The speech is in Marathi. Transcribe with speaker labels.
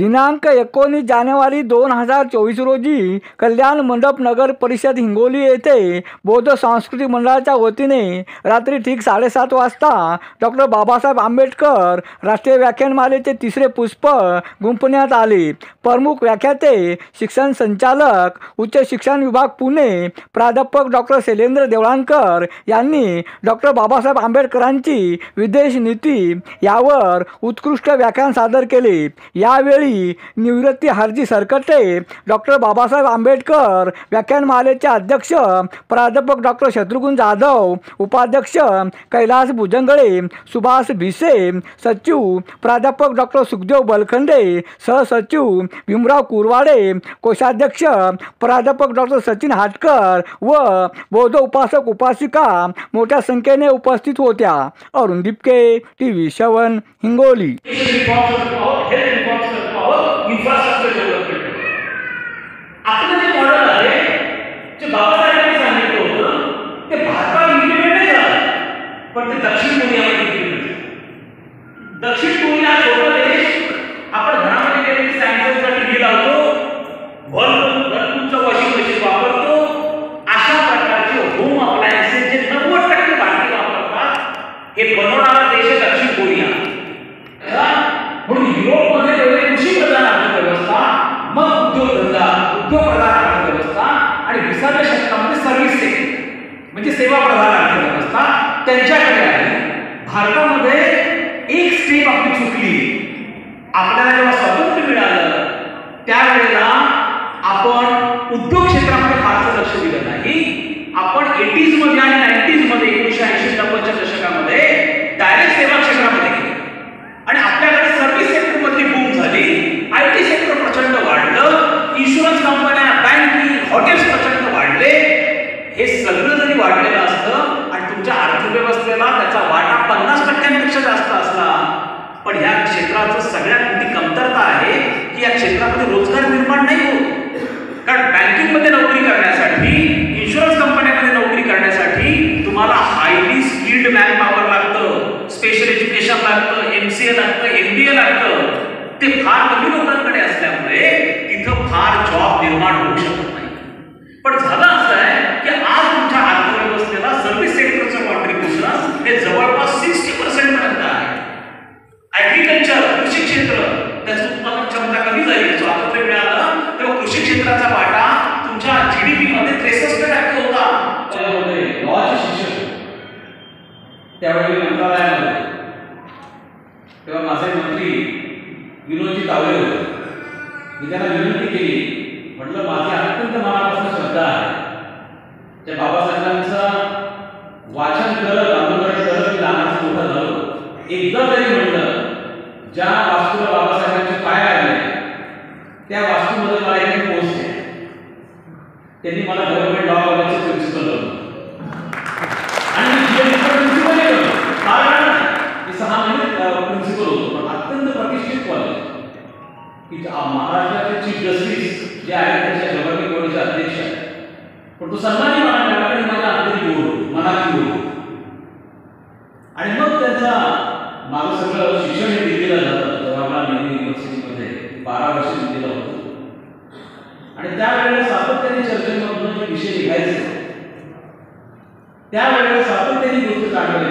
Speaker 1: दिनांक 19 जानेवारी 2024 रोजी कल्याण मंडप नगर परिषद हिंगोली येथे बौद्ध सांस्कृतिक मंडळाच्या वतीने रात्री ठीक 7:30 वाजता डॉक्टर बाबासाहेब आंबेडकर राष्ट्रीय व्याख्यानमालेचे तिसरे पुष्प गुंफण्यात आले। प्रमुख व्याख्याते शिक्षण संचालक उच्च शिक्षण विभाग पुणे प्राध्यापक डॉक्टर शैलेंद्र देवळांकर यांनी डॉक्टर बाबासाहेब आंबेडकरांची विदेश नीती यावर उत्कृष्ट व्याख्यान सादर केले। यावेळी निवृत्ती हरजी सरकटे, डॉक्टर बाबासाहेब आंबेडकर व्याख्यानमालेचे अध्यक्ष प्राध्यापक डॉक्टर शत्रुघ्न जाधव, उपाध्यक्ष कैलास भुजंगळे, सुभाष भिसे, सचिव प्राध्यापक डॉक्टर सुखदेव बलखंडे, सहसचिव भीमराव कुरवाडे, कोषाध्यक्ष प्राध्यापक डॉक्टर सचिन हाटकर व बौद्ध उपासक उपासिका मोठ्या संख्येने उपस्थित होत्या। Arun Dipke, TV7 Hingoli.
Speaker 2: Infrastructure development आपलं जे मॉडेल आहे जे बाबासाहेबांनी सांगितलं होतं ते भारतात इम्प्लिमेंट झालं, पण ते दक्षिण कोरियामध्ये इम्प्लिमेंट झालं। दक्षिण कोरिया छोटा देश, आपण घरामध्ये गेले सॅमसंगचा टीव्ही लावतो, व्हर्लपूलचं वॉशिंग मशीन वापरतो, अशा प्रकारचे होम अप्लायन्सेस जे 90% भारतीय वापरतात हे बनवणारा देश आहे दक्षिण कोरिया। म्हणून युरोपमध्ये कृषी प्रधान अर्थव्यवस्था, मग उद्योगधंदा, उद्योग प्रधान अर्थव्यवस्था आणि 20व्या शतकामध्ये सर्व्हिस सेक्टर म्हणजे सेवा प्रधान अर्थव्यवस्था त्यांच्याकडे आहे। भारतामध्ये एक स्टेप आपली चुकली। आपल्याला जेव्हा स्वातंत्र्य मिळालं त्यावेळेला आपण उद्योग क्षेत्रामध्ये फारसं लक्ष दिलं नाही। आपण 80s मध्ये आणि 90s मध्ये 1980-90च्या दशकामध्ये डायरेक्ट सेवा क्षेत्रामध्ये गेलो आणि आपल्याकडे सर्व्हिस सेक्टर मध्ये बूम झाली। IT सेक्टर प्रचंड वाढलं, इन्शुरन्स कंपन्या, बँकिंग, हॉटेल्स प्रचंड वाढले। हे सगळं जरी वाढलेलं असतं आणि तुमच्या अर्थव्यवस्थेला त्याचा वाटा 50%पेक्षा जास्त असला, पण या क्षेत्राचं सगळ्यात मोठी कमतरता आहे की या क्षेत्रामध्ये रोजगार निर्माण नाही होत। कारण बँकिंग मध्ये नोकरी करण्यासाठी, इन्शुरन्स कंपन्यांमध्ये नोकरी करण्यासाठी तुम्हाला हायली स्किल्ड मॅन पॉवर लागतं, स्पेशल एज्युकेशन लागतं, MCA लागतं, MBA लागतं। ते फार कमी लोकांकडे असल्यामुळे तिथं फार जॉब निर्माण होऊ शकत नाही। पण झालं असं आहे की आज तुमच्या अर्थव्यवस्थेला सर्व्हिस सेक्टरचं कॉन्ट्रिब्युशन हे जवळपास 60% पर्यंत आहे। ऍग्रीकल्चर, कृषी क्षेत्र, त्याचं उत्पादन क्षमता कमी झाली। स्वातंत्र्य मिळालं तेव्हा कृषी क्षेत्राचा वाटा तुमच्या GDP मध्ये 63% होता। त्यामध्ये लॉचे शिक्षण त्यावेळी मंत्रालयामध्ये, तेव्हा माझे मंत्री विनोदजी तावडे होते। मी त्यांना विनंती केली, म्हटलं माझी अत्यंत मनापासून श्रद्धा आहे त्या बाबासाहेबांचं वाचन करत, अनुकरण करत मी लहानाचं मोठं झालो। एकदा तरी म्हटलं ज्या वास्तूला बाबासाहेबांचे पाय लागले त्या वास्तूमध्ये मला एक पोस्ट आहे। त्यांनी मला गव्हर्नमेंट लॉ कॉलेजचे प्रिन्सिपल बनवलं आणि मी प्रिन्सिपल केलं। कारण मी 6 महिने प्रिन्सिपल होतो, पण अत्यंत प्रतिष्ठित कॉलेज की महाराष्ट्राचे चीफ जस्टिस जे आहेत त्याच्या गव्हर्निंग बॉडीचे अध्यक्ष आहेत, पण तो सन्मानी मला मिळाला आणि माझ्या अंतरी ओढ मनाची ओढ। आणि मग त्यांचा माझं सगळं शिक्षण हे दिल्लीला झालं, जवाहरलाल नेहरू युनिव्हर्सिटीमध्ये 12 वर्ष दिल्लीला होतं। आणि त्यावेळेला सातत्याने चर्चेमधून जे विषय निघायचे त्यावेळेला सातत्याने गोष्ट काढल्या